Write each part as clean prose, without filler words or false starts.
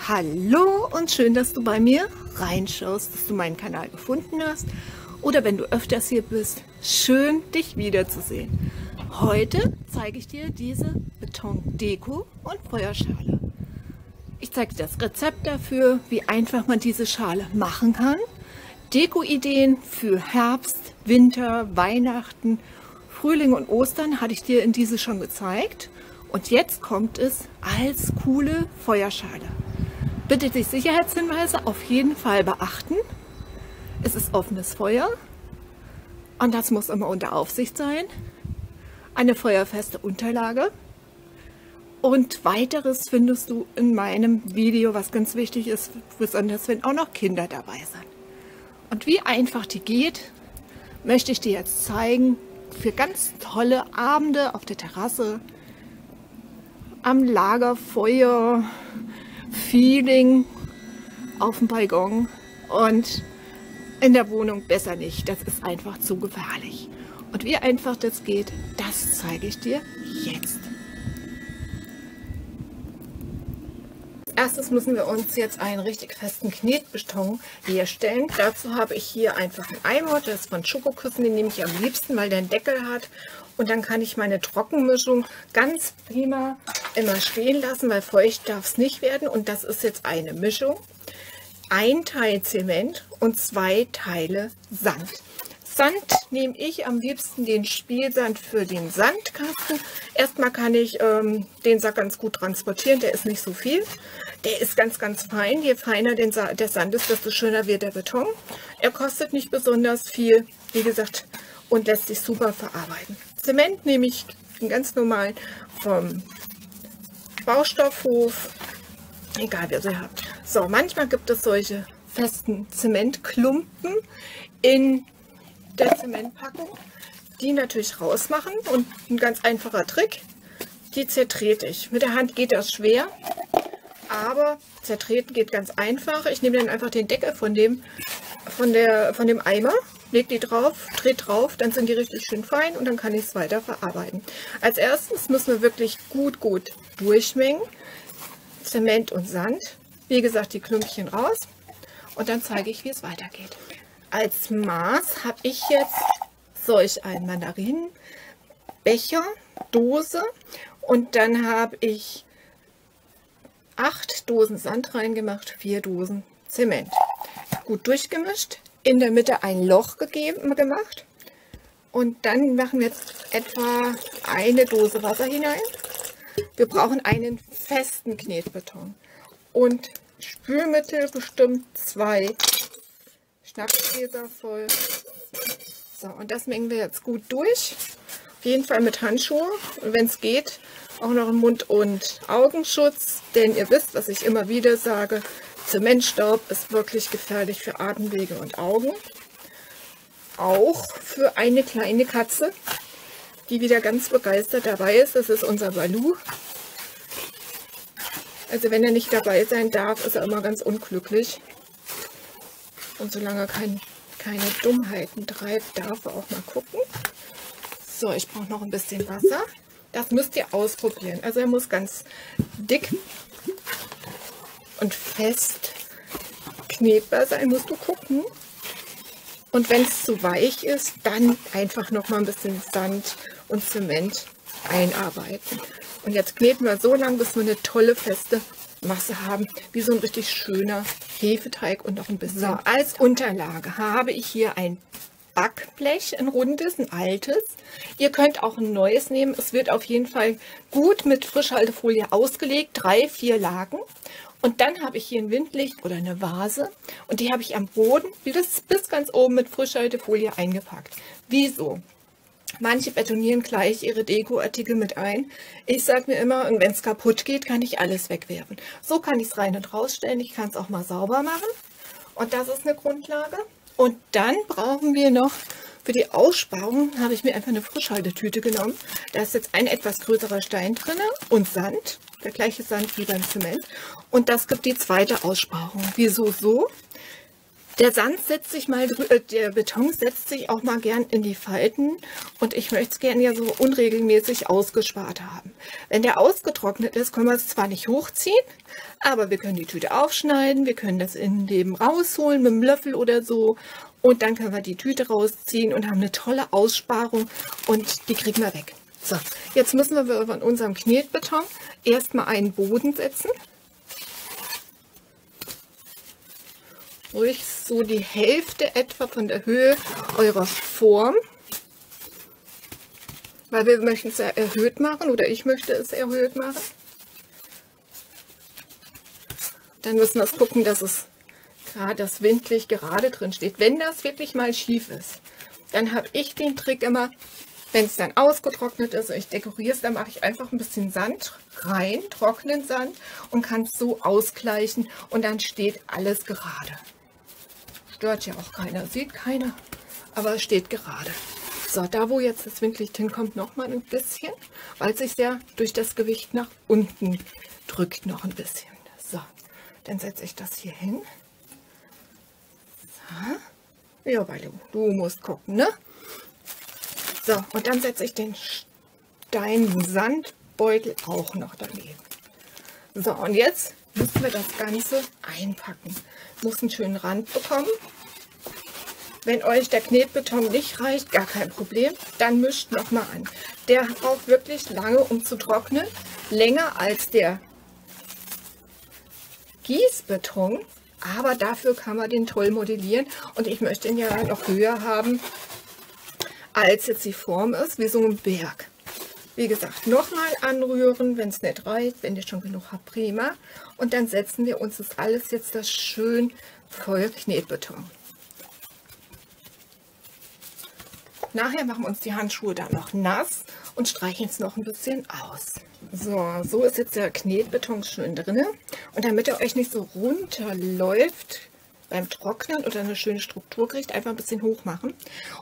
Hallo und schön, dass du bei mir reinschaust, dass du meinen Kanal gefunden hast oder wenn du öfters hier bist, schön dich wiederzusehen. Heute zeige ich dir diese Betondeko und Feuerschale. Ich zeige dir das Rezept dafür, wie einfach man diese Schale machen kann. Deko-Ideen für Herbst, Winter, Weihnachten, Frühling und Ostern hatte ich dir in diese schon gezeigt. Und jetzt kommt es als coole Feuerschale. Bitte die Sicherheitshinweise auf jeden Fall beachten. Es ist offenes Feuer und das muss immer unter Aufsicht sein. Eine feuerfeste Unterlage und weiteres findest du in meinem Video, was ganz wichtig ist, besonders wenn auch noch Kinder dabei sind. Und wie einfach die geht, möchte ich dir jetzt zeigen für ganz tolle Abende auf der Terrasse, am Lagerfeuer, Feeling auf dem Balkon und in der Wohnung besser nicht. Das ist einfach zu gefährlich. Und wie einfach das geht, das zeige ich dir jetzt. Als erstes müssen wir uns jetzt einen richtig festen Knetbeton herstellen. Dazu habe ich hier einfach einen Eimer, das ist von Schokoküssen, den nehme ich am liebsten, weil der einen Deckel hat. Und dann kann ich meine Trockenmischung ganz prima immer stehen lassen, weil feucht darf es nicht werden. Und das ist jetzt eine Mischung. 1 Teil Zement und 2 Teile Sand. Sand nehme ich am liebsten den Spielsand für den Sandkasten. Erstmal kann ich den Sack ganz gut transportieren, der ist nicht so viel. Der ist ganz, ganz fein. Je feiner der Sand ist, desto schöner wird der Beton. Er kostet nicht besonders viel, wie gesagt, und lässt sich super verarbeiten. Zement nehme ich ganz normal vom Baustoffhof, egal wer sie habt. So, manchmal gibt es solche festen Zementklumpen in der Zementpackung, die natürlich rausmachen, und ein ganz einfacher Trick, die zertrete ich. Mit der Hand geht das schwer, aber zertreten geht ganz einfach. Ich nehme dann einfach den Deckel von dem Eimer, lege die drauf, drehe drauf, dann sind die richtig schön fein und dann kann ich es weiter verarbeiten. Als erstes müssen wir wirklich gut durchmengen, Zement und Sand. Wie gesagt, die Klümpchen raus und dann zeige ich, wie es weitergeht. Als Maß habe ich jetzt solch einen Mandarinenbecher, Dose, und dann habe ich 8 Dosen Sand reingemacht, 4 Dosen Zement. Gut durchgemischt, in der Mitte ein Loch gemacht und dann machen wir jetzt etwa eine Dose Wasser hinein. Wir brauchen einen festen Knetbeton und Spülmittel bestimmt 2 Schnapsgläser voll. So, und das mengen wir jetzt gut durch. Auf jeden Fall mit Handschuhe und wenn es geht, auch noch einen Mund- und Augenschutz, denn ihr wisst, was ich immer wieder sage, Zementstaub ist wirklich gefährlich für Atemwege und Augen. Auch für eine kleine Katze, die wieder ganz begeistert dabei ist. Das ist unser Balu. Also wenn er nicht dabei sein darf, ist er immer ganz unglücklich. Und solange er keine Dummheiten treibt, darf er auch mal gucken. So, ich brauche noch ein bisschen Wasser. Das müsst ihr ausprobieren. Also er muss ganz dick und fest knetbar sein, musst du gucken. Und wenn es zu weich ist, dann einfach noch mal ein bisschen Sand und Zement einarbeiten. Und jetzt kneten wir so lange, bis wir eine tolle feste Masse haben, wie so ein richtig schöner Hefeteig und noch ein bisschen. So, als Unterlage habe ich hier ein Backblech, ein rundes, ein altes. Ihr könnt auch ein neues nehmen. Es wird auf jeden Fall gut mit Frischhaltefolie ausgelegt, 3, 4 Lagen. Und dann habe ich hier ein Windlicht oder eine Vase und die habe ich am Boden bis ganz oben mit Frischhaltefolie eingepackt. Wieso? Manche betonieren gleich ihre Dekoartikel mit ein. Ich sage mir immer, und wenn es kaputt geht, kann ich alles wegwerfen. So kann ich es rein und rausstellen. Ich kann es auch mal sauber machen. Und das ist eine Grundlage. Und dann brauchen wir noch für die Aussparung, habe ich mir einfach eine Frischhaltetüte genommen. Da ist jetzt ein etwas größerer Stein drin und Sand. Der gleiche Sand wie beim Zement. Und das gibt die zweite Aussparung. Wieso so? Der Sand setzt sich mal, der Beton setzt sich auch mal gern in die Falten und ich möchte es gerne ja so unregelmäßig ausgespart haben. Wenn der ausgetrocknet ist, können wir es zwar nicht hochziehen, aber wir können die Tüte aufschneiden, wir können das Innenleben rausholen mit einem Löffel oder so und dann können wir die Tüte rausziehen und haben eine tolle Aussparung und die kriegen wir weg. So, jetzt müssen wir von unserem Knetbeton erstmal einen Boden setzen. Ruhig so die Hälfte etwa von der Höhe eurer Form, weil wir möchten es ja erhöht machen oder ich möchte es erhöht machen. Dann müssen wir gucken, dass es gerade das windlich gerade drin steht. Wenn das wirklich mal schief ist, dann habe ich den Trick immer, wenn es dann ausgetrocknet ist und ich dekoriere es, dann mache ich einfach ein bisschen Sand rein, trockenen Sand und kann es so ausgleichen und dann steht alles gerade. Stört ja auch keiner, sieht keiner, aber es steht gerade. So, da wo jetzt das Windlicht hinkommt, noch mal ein bisschen, weil es sich ja durch das Gewicht nach unten drückt noch ein bisschen. So, dann setze ich das hier hin. So. Ja, weil du musst gucken, ne? So, und dann setze ich den Stein-Sandbeutel auch noch daneben. So, und jetzt müssen wir das Ganze einpacken. Muss einen schönen Rand bekommen. Wenn euch der Knetbeton nicht reicht, gar kein Problem, dann mischt noch mal an. Der braucht wirklich lange, um zu trocknen, länger als der Gießbeton, aber dafür kann man den toll modellieren und ich möchte ihn ja noch höher haben, als jetzt die Form ist, wie so ein Berg. Wie gesagt, nochmal anrühren, wenn es nicht reicht, wenn ihr schon genug habt, prima. Und dann setzen wir uns das alles jetzt das schön voll Knetbeton. Nachher machen wir uns die Handschuhe dann noch nass und streichen es noch ein bisschen aus. So ist jetzt der Knetbeton schön drin. Und damit er euch nicht so runterläuft beim Trocknen oder eine schöne Struktur kriegt, einfach ein bisschen hoch machen.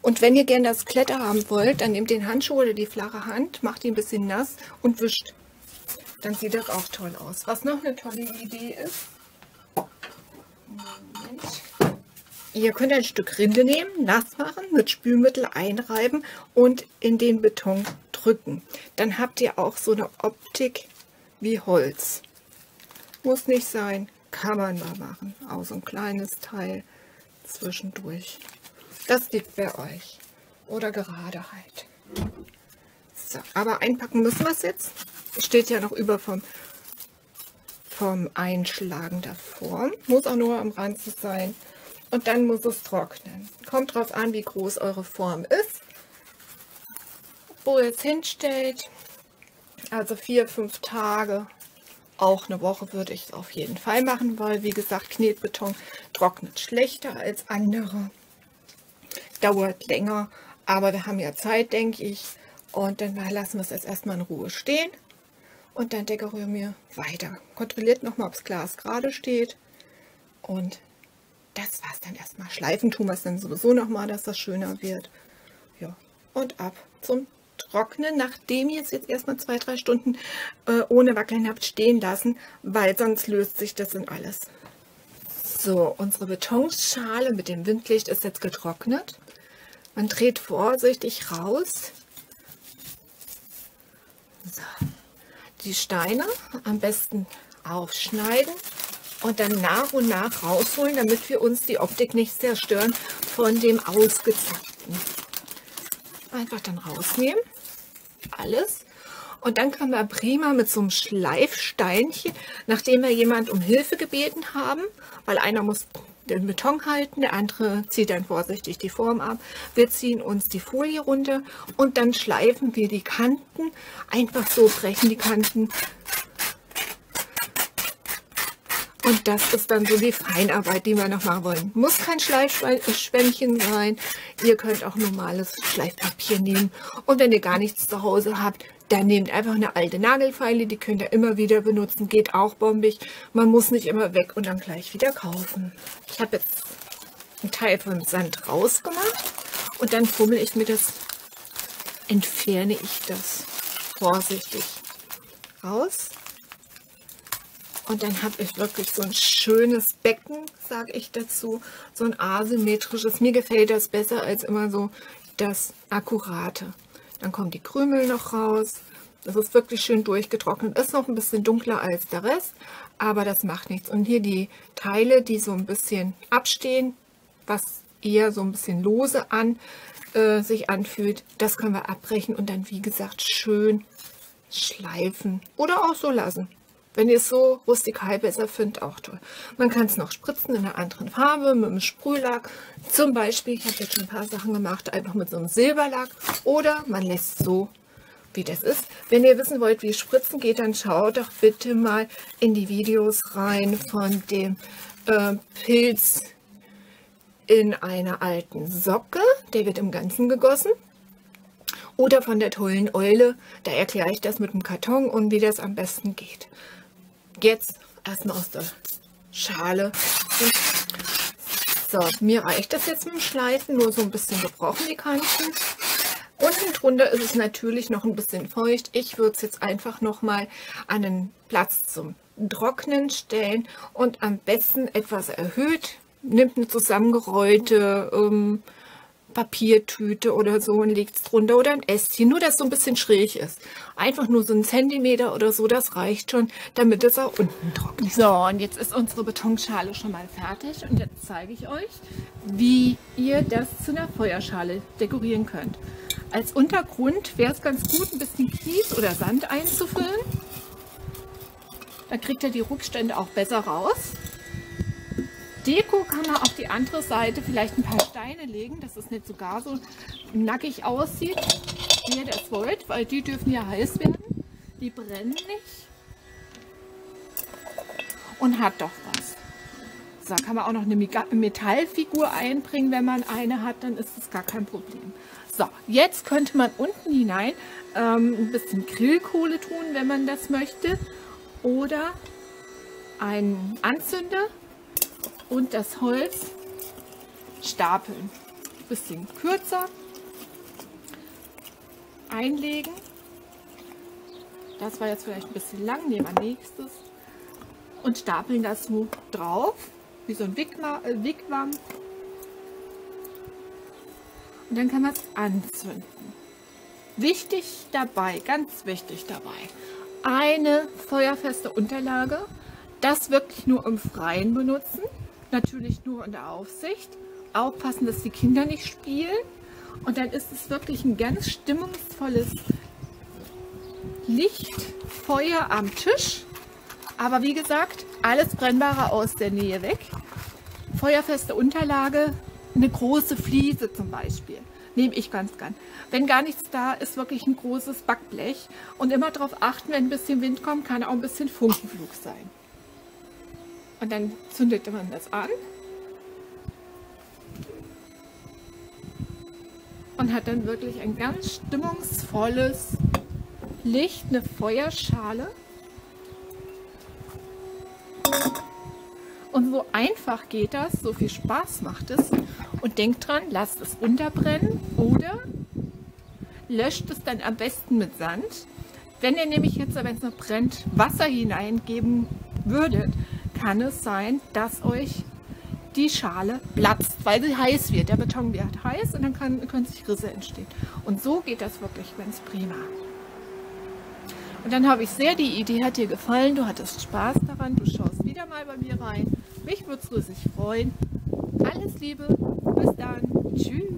Und wenn ihr gerne das Kletter haben wollt, dann nehmt den Handschuh oder die flache Hand, macht ihn ein bisschen nass und wischt. Dann sieht das auch toll aus. Was noch eine tolle Idee ist, Moment. Ihr könnt ein Stück Rinde nehmen, nass machen, mit Spülmittel einreiben und in den Beton drücken. Dann habt ihr auch so eine Optik wie Holz. Muss nicht sein. Kann man mal machen, auch so ein kleines Teil zwischendurch. Das liegt bei euch. Oder gerade halt. So, aber einpacken müssen wir es jetzt. Steht ja noch über vom Einschlagen der Form. Muss auch nur am Rand sein. Und dann muss es trocknen. Kommt drauf an, wie groß eure Form ist. Wo ihr es hinstellt. Also 4-5 Tage. Auch eine Woche würde ich es auf jeden Fall machen, weil wie gesagt, Knetbeton trocknet schlechter als andere. Dauert länger, aber wir haben ja Zeit, denke ich. Und dann lassen wir es jetzt erstmal in Ruhe stehen. Und dann dekorieren wir weiter. Kontrolliert nochmal, ob das Glas gerade steht. Und das war's dann erstmal. Schleifen tun wir es dann sowieso nochmal, dass das schöner wird. Ja, und ab zum Trocknen, nachdem ihr es jetzt erstmal 2-3 Stunden ohne Wackeln habt stehen lassen, weil sonst löst sich das in alles. So, unsere Betonschale mit dem Windlicht ist jetzt getrocknet. Man dreht vorsichtig raus. So. Die Steine am besten aufschneiden und dann nach und nach rausholen, damit wir uns die Optik nicht zerstören von dem Ausgezackten. Einfach dann rausnehmen, alles. Und dann können wir prima mit so einem Schleifsteinchen, nachdem wir jemand um Hilfe gebeten haben, weil einer muss den Beton halten, der andere zieht dann vorsichtig die Form ab. Wir ziehen uns die Folie runter und dann schleifen wir die Kanten, einfach so brechen die Kanten. Und das ist dann so die Feinarbeit, die wir noch machen wollen. Muss kein Schleifschwämmchen sein. Ihr könnt auch normales Schleifpapier nehmen. Und wenn ihr gar nichts zu Hause habt, dann nehmt einfach eine alte Nagelfeile. Die könnt ihr immer wieder benutzen. Geht auch bombig. Man muss nicht immer weg und dann gleich wieder kaufen. Ich habe jetzt einen Teil vom Sand rausgemacht. Und dann fummel ich mir das, entferne ich das vorsichtig raus. Und dann habe ich wirklich so ein schönes Becken, sage ich dazu, so ein asymmetrisches. Mir gefällt das besser als immer so das Akkurate. Dann kommen die Krümel noch raus. Das ist wirklich schön durchgetrocknet. Ist noch ein bisschen dunkler als der Rest, aber das macht nichts. Und hier die Teile, die so ein bisschen abstehen, was eher so ein bisschen lose sich anfühlt, das können wir abbrechen und dann, wie gesagt, schön schleifen oder auch so lassen. Wenn ihr es so rustikal besser findet, auch toll. Man kann es noch spritzen in einer anderen Farbe, mit einem Sprühlack. Zum Beispiel, ich habe jetzt schon ein paar Sachen gemacht, einfach mit so einem Silberlack. Oder man lässt es so, wie das ist. Wenn ihr wissen wollt, wie es spritzen geht, dann schaut doch bitte mal in die Videos rein von dem Pilz in einer alten Socke. Der wird im Ganzen gegossen. Oder von der tollen Eule. Da erkläre ich das mit dem Karton und wie das am besten geht. Jetzt erstmal aus der Schale. So, mir reicht das jetzt mit dem Schleifen, nur so ein bisschen gebrochen die Kanten. Unten drunter ist es natürlich noch ein bisschen feucht. Ich würde es jetzt einfach noch mal an einen Platz zum Trocknen stellen und am besten etwas erhöht. Nimmt eine zusammengerollte Papiertüte oder so und legt es drunter oder ein Ästchen, nur dass es so ein bisschen schräg ist. Einfach nur so 1 Zentimeter oder so, das reicht schon, damit es auch unten trocknet. So, und jetzt ist unsere Betonschale schon mal fertig und jetzt zeige ich euch, wie ihr das zu einer Feuerschale dekorieren könnt. Als Untergrund wäre es ganz gut, ein bisschen Kies oder Sand einzufüllen. Dann kriegt ihr die Rückstände auch besser raus. Deko kann man auf die andere Seite vielleicht ein paar Steine legen, dass es nicht so gar so nackig aussieht, wie ihr das wollt, weil die dürfen ja heiß werden. Die brennen nicht. Und hat doch was. So, kann man auch noch eine Metallfigur einbringen, wenn man eine hat, dann ist das gar kein Problem. So, jetzt könnte man unten hinein ein bisschen Grillkohle tun, wenn man das möchte. Oder einen Anzünder. Und das Holz stapeln. Ein bisschen kürzer einlegen. Das war jetzt vielleicht ein bisschen lang, nehmen wir nächstes. Und stapeln das so drauf, wie so ein Wigwam. Und dann kann man es anzünden. Wichtig dabei, ganz wichtig dabei, eine feuerfeste Unterlage. Das wirklich nur im Freien benutzen. Natürlich nur unter Aufsicht. Aufpassen, dass die Kinder nicht spielen. Und dann ist es wirklich ein ganz stimmungsvolles Lichtfeuer am Tisch. Aber wie gesagt, alles Brennbare aus der Nähe weg. Feuerfeste Unterlage, eine große Fliese zum Beispiel. Nehme ich ganz gern. Wenn gar nichts da ist, wirklich ein großes Backblech. Und immer darauf achten, wenn ein bisschen Wind kommt, kann auch ein bisschen Funkenflug sein. Und dann zündet man das an und hat dann wirklich ein ganz stimmungsvolles Licht, eine Feuerschale. Und so einfach geht das, so viel Spaß macht es. Und denkt dran, lasst es unterbrennen oder löscht es dann am besten mit Sand. Wenn ihr nämlich jetzt, wenn es noch brennt, Wasser hineingeben würdet, kann es sein, dass euch die Schale platzt, weil sie heiß wird. Der Beton wird heiß und dann können sich Risse entstehen. Und so geht das wirklich ganz prima. Und dann habe ich sehr, die Idee hat dir gefallen, du hattest Spaß daran, du schaust wieder mal bei mir rein. Mich würde es riesig freuen. Alles Liebe, bis dann, tschüss.